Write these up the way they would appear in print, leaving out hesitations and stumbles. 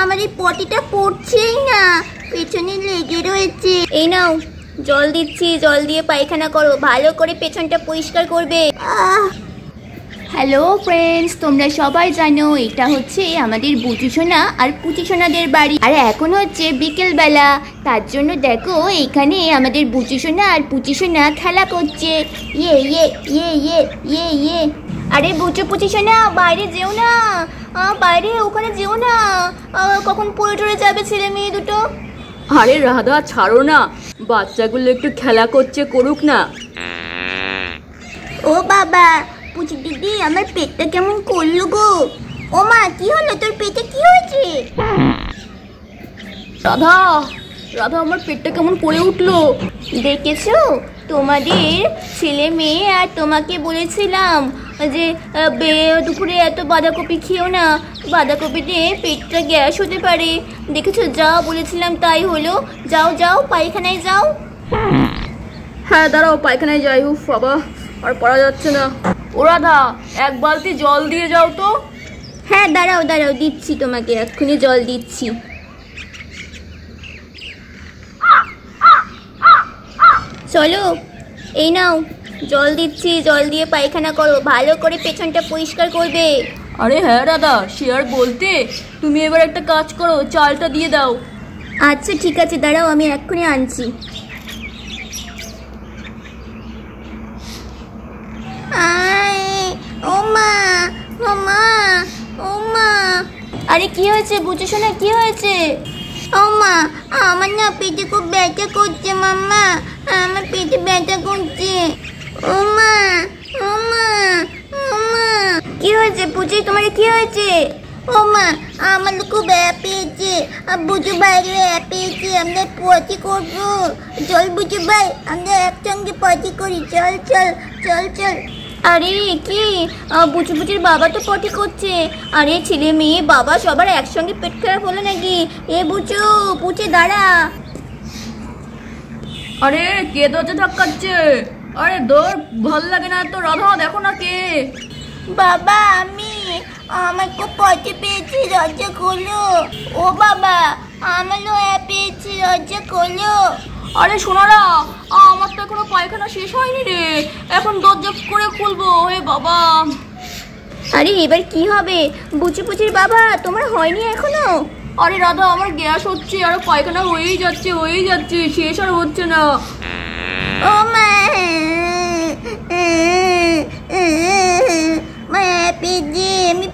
আমার এই পটিটা পড়ছেই না, পেছনে লেগে রয়েছে। এই নাও জল দিচ্ছি, জল দিয়ে পায়খানা করো, ভালো করে পেছনটা পরিষ্কার করবে। হ্যালো ফ্রেন্ডস, তোমরা সবাই জানো এটা হচ্ছে আমাদের বুচুসোনা আর পুচুসোনাদের বাড়ি। আর এখন হচ্ছে বিকেলবেলা, তার জন্য দেখো এখানে আমাদের বুচুসোনা আর পুচুসোনা খেলা করছে। ইয়ে ইয়ে ইয়ে ইয়ে ইয়ে ইয়ে। আরে বুচু পুচুসোনা বাইরে যেও না, বাইরে ওখানে যেও না, কখন পড়ে টরে যাবে ছেলে মেয়ে দুটো। আরে রাধা ছাড়ো না, বাচ্চাগুলো একটু খেলা করছে, করুক না। ও বাবা, পুচি দিদি আমার পেটটা কেমন করলো গো। ও মা, কি হলো তোর পেটে, কি হয়েছে? রাধা রাধা আমার পেটটা কেমন করে উঠলো। দেখেছো তোমাদের ছেলে মেয়ে আর তোমাকে বলেছিলাম যে দুপুরে এত বাঁধাকপি খেও না, বাঁধাকপিতে পেটটা গ্যাস হতে পারে। দেখেছো, যা বলেছিলাম তাই হলো। যাও যাও পায়খানায় যাও। হ্যাঁ দাঁড়াও, পায়খানায় যাই। উফ বাবা, আর পড়া যাচ্ছে না। ও রাধা, এক বালতি জল দিয়ে যাও তো। হ্যাঁ দাঁড়াও দাঁড়াও, দিচ্ছি তোমাকে, এক্ষুনি জল দিচ্ছি। চলো এই নাও জল দিচ্ছি, জল দিয়ে পায়খানা করো, ভালো করে পেছনটা পরিষ্কার করবে। আরে হ্যাঁ রাধা, সে আর বলতে, তুমি এবার একটা কাজ করো, চালটা দিয়ে দাও। আচ্ছা ঠিক আছে, দাঁড়াও আমি এক্ষুনি আনছি। ও মা, ও মা, ও মা। আরে কি হয়েছে বুচুসোনা, কি হয়েছে? ও মা, আমার না পেটে খুব ব্যথা করছে মাম্মা, আমার পেটে ব্যথা করছে। ও মা, ও মা, ও মা। কি হয়েছে পুচি, তোমার কি হয়েছে? ও মা, আমার খুব পেয়েছে, বুঝু বাইরে পেয়েছে, আমরা পটি করবো। চল বুঝু ভাই, আমরা একসঙ্গে পটি করি, চল চল চল চল। আরে কি, বুচু বুচির বাবা তো পটি করছে। আরে ছেলে মেয়ে বাবা সবার একসঙ্গে পেট খারাপ হলো নাকি? এ বুচু পুচি দাঁড়া। আরে কে দরজা ধাক্কাচ্ছে? আরে দৌড়, ভাল লাগে না তো। রাধা দেখো না কে। বাবা আমি, আমার খুব পটি পেয়েছি, দরজা খোলো। ও বাবা, আমারও পেয়েছি, দরজা খোলো। আরে শোনারা, আমার তো এখনো পায়খানা শেষ হয়নি রে, এখন দরজা করে খুলবো। হে বাবা। আরে এবার কি হবে বুচু পুচির বাবা, তোমার হয়নি এখনো? আরে রাধা, আমার গ্যাস হচ্ছে, আর পায়খানা হয়েই যাচ্ছে, শেষ আর হচ্ছে না। ও মা, আমি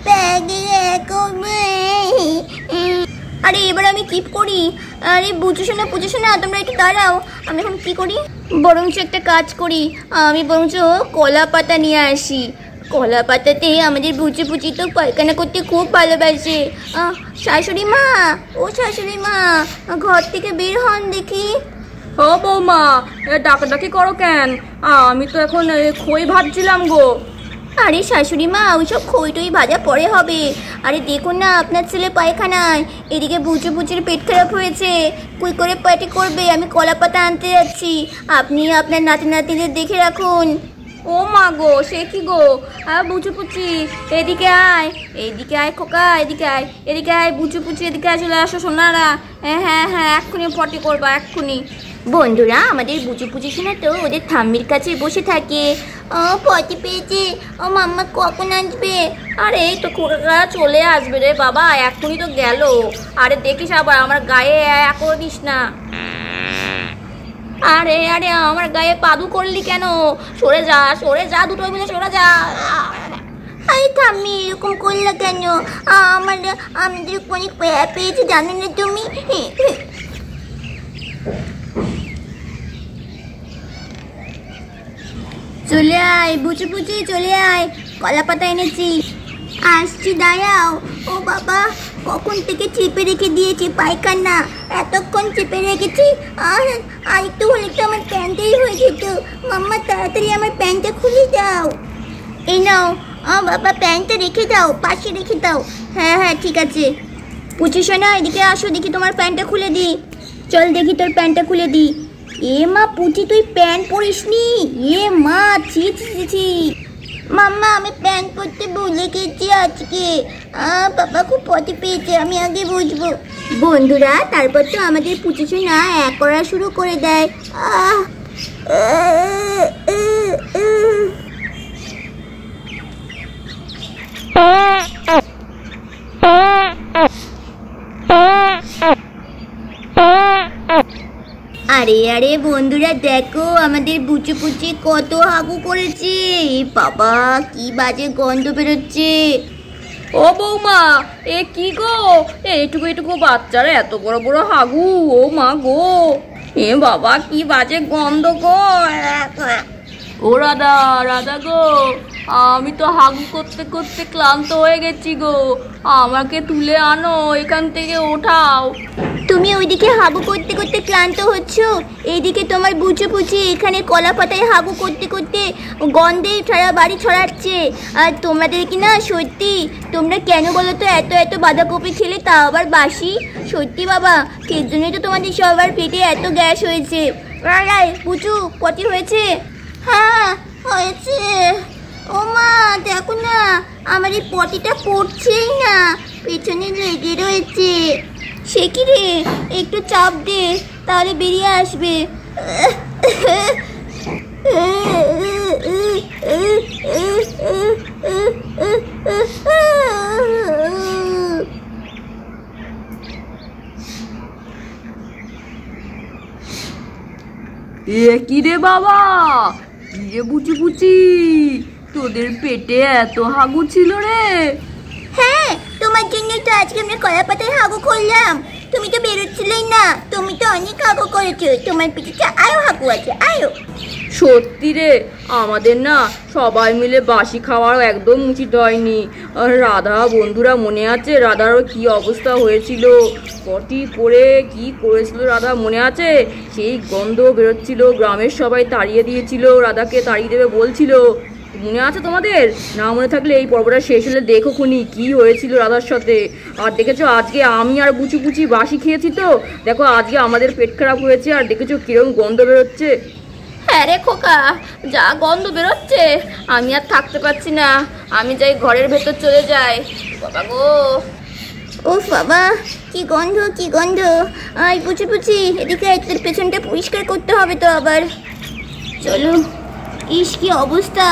আরে এবার আমি কি করি? আরে বুঝছো না, তোমরা একটু দাঁড়াও, আমি এখন কি করি? বরঞ্চ একটা কাজ করি, আমি বরঞ্চ কলা পাতা নিয়ে আসি। কলা পাতাতে আমাদের বুচি পুচি তো পায়খানা করতে খুব ভালোবাসে। শাশুড়ি মা, ও শাশুড়ি মা, ঘর থেকে বের হন দেখি। ও বৌমা, ডাকাডাকি করো কেন? আমি তো এখন খই ভাজছিলাম গো। আরে শাশুড়ি মা, ওইসব খই টই ভাজা পরে হবে। আরে দেখুন না আপনার ছেলে পায়খানায়, এদিকে বুচু বুচির পেট খারাপ হয়েছে, কই করে পার্টি করবে। আমি কলা পাতা আনতে যাচ্ছি, আপনি আপনার নাতি নাতিদের দেখে রাখুন। ও মা গো, সে কি গো? বুচু পুচি এদিকে আয়, এইদিকে আয় খোকা, এদিকে আয়, এদিকে আয় বুচু পুচি, এদিকে আয়, চলে আসো সোনারা। হ্যাঁ হ্যাঁ হ্যাঁ, এক্ষুনি পটি করবা, এক্ষুনি। বন্ধুরা, আমাদের বুচু পুচি শোনা তো ওদের ঠাম্মির কাছে বসে থাকে। পটি পেয়েছে, ও মাম্মা কখন আসবে? আরে এই তো খোকা চলে আসবে রে বাবা, এক্ষুনি তো গেল। আরে দেখিস আবার আমার গায়ে করে দিস না। আরে আরে আমার গায়ে পাদু করলি কেন? সরে যা, দুটো মিলে সরে যা। আরে ঠাম্মি এরকম করলে কেন? আমাদের অনেক পেয়েছে, জানো না তুমি? চলে আয় বুচু পুচি, চলে আয়, কলা পাতা এনেছি। আসছি, দাঁড়াও। ও বাবা, কখন থেকে চেপে রেখে দিয়েছি পায়খানা, এতক্ষণ চেপে রেখেছি। আর একটু হলে তো আমার প্যান্টেই হয়ে যেত। মাম্মা তাড়াতাড়ি আমার প্যান্টটা খুলে দাও। এই নাও। বাবা প্যান্টটা রেখে দাও, পাশে রেখে দাও। হ্যাঁ হ্যাঁ ঠিক আছে। পুচি সোনা এদিকে আসো, দেখি তোমার প্যান্টটা খুলে দিই। চল দেখি তোর প্যান্টটা খুলে দিই। এ মা পুচি, তুই প্যান্ট পরিস নি? এ মা, ছি ছি ছি ছি। মাম্মা আমি প্যান্ট পরতে ভুলে গেছি আজকে। বাবা খুব পটি পেয়েছে, আমি আগে বুঝবো। বন্ধুরা তারপর তো আমাদের পুচু না এক করা শুরু করে দেয়। আরে আরে বন্ধুরা দেখো আমাদের বুচু পুচি কত হাগু করেছে। বাবা কি বাজে গন্ধ বেরোচ্ছে। ও বৌমা, এ কি গো, এইটুকু এইটুকু বাচ্চারা এত বড় বড় হাগু। ও মা গো, এ বাবা কি বাজে গন্ধ গো। ও রাধা, রাধা গো, আমি তো হাগু করতে করতে ক্লান্ত হয়ে গেছি গো, আমাকে তুলে আনো, এখান থেকে ওঠাও। তুমি ওইদিকে হাগু করতে করতে ক্লান্ত হচ্ছ, এইদিকে তোমার বুচু পুচি এখানে কলা পাতায় হাগু করতে করতে গন্ধে সারা বাড়ি ছড়াচ্ছে। আর তোমাদের কি না সত্যি, তোমরা কেন বলো তো এত এত বাঁধাকপি খেলে, তা আবার বাসি? সত্যি বাবা, ঠিক জন্যই তো তোমাদের সবার পেটে এত গ্যাস হয়েছে। বুচু পটি হয়েছে? হ্যাঁ হয়েছে। ও মা দেখো না, আমার এই পটিটা পড়ছেই না, পেছনে লেগে রয়েছে। সে কি রে, একটু চাপ দে তাহলে বেরিয়ে আসবে। এ কি রে বাবা, কি রে বুচি বুচি, তোদের পেটে এত হাগু ছিল রে? হ্যাঁ তোমার জন্য তো আজকে আমরা কলা পাতায় হাগু করলাম, তুমি তো বেরোচ্ছিলেই না, তুমি তো অনেক হাগু করেছো, তোমার পিঠে আরো হাগু আছে আরো। সত্যি রে, আমাদের না সবাই মিলে বাসি খাওয়ার একদম উচিত হয়নি। আর রাধা বন্ধুরা মনে আছে রাধারও কি অবস্থা হয়েছিল, পটি পরে কি করেছিল রাধা মনে আছে? সেই গন্ধ বেরোচ্ছিল, গ্রামের সবাই তাড়িয়ে দিয়েছিল, রাধাকে তাড়িয়ে দেবে বলছিল, মনে আছে তোমাদের? না মনে থাকলে এই পর্বটা শেষ হলে দেখো খুনি কি হয়েছিল রাধার সাথে। আর দেখেছো আজকে আমি আর বুচু বুচি বাসি খেয়েছি, তো দেখো আজকে আমাদের পেট খারাপ হয়েছে, আর দেখেছো কিরকম গন্ধ বেরোচ্ছে। হ্যাঁ রে খোকা, যা গন্ধ বেরোচ্ছে আমি আর থাকতে পারছি না, আমি যাই ঘরের ভেতর চলে যাই। বাবা গো, ও বাবা কি গন্ধ কি গন্ধ। আই পুচি পুচি এদিকে তোর পেছনটা পরিষ্কার করতে হবে তো আবার, চলো। ইস কি অবস্থা।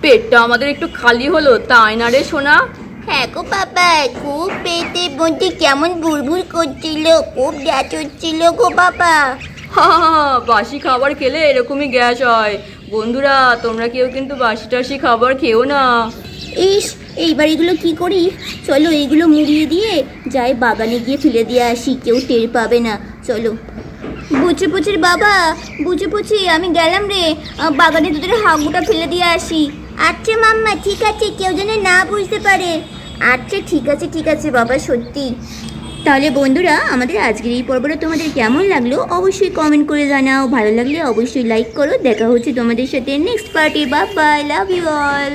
পেটটা আমাদের একটু খালি হলো, তাই না রে সোনা? হ্যাঁ গো বাবা, খুব পেটের মধ্যে কেমন বুড়বুড় করছিল, খুব গ্যাস হচ্ছিল গো বাবা। বাসি খাবার খেলে এরকমই গ্যাস হয়। বন্ধুরা তোমরা কেউ কিন্তু বাসি টাসি খাবার খেও না। ইস এইবার এগুলো কি করি, চলো এইগুলো মুড়িয়ে দিয়ে যাই বাগানে গিয়ে ফেলে দিয়ে আসি, কেউ টের পাবে না। চলো বুচু পুচির বাবা, বুচু পুচি আমি গেলাম রে, বাগানে তোদের হাগুটা ফেলে দিয়ে আসি। আচ্ছা মাম্মা ঠিক আছে, কেউ যেন না বুঝতে পারে। আচ্ছা ঠিক আছে ঠিক আছে বাবা, সত্যি। তাহলে বন্ধুরা আমাদের আজকের এই পর্বটা তোমাদের কেমন লাগলো অবশ্যই কমেন্ট করে জানাও, ভালো লাগলে অবশ্যই লাইক করো। দেখা হচ্ছে তোমাদের সাথে next party. Bye bye, love you all.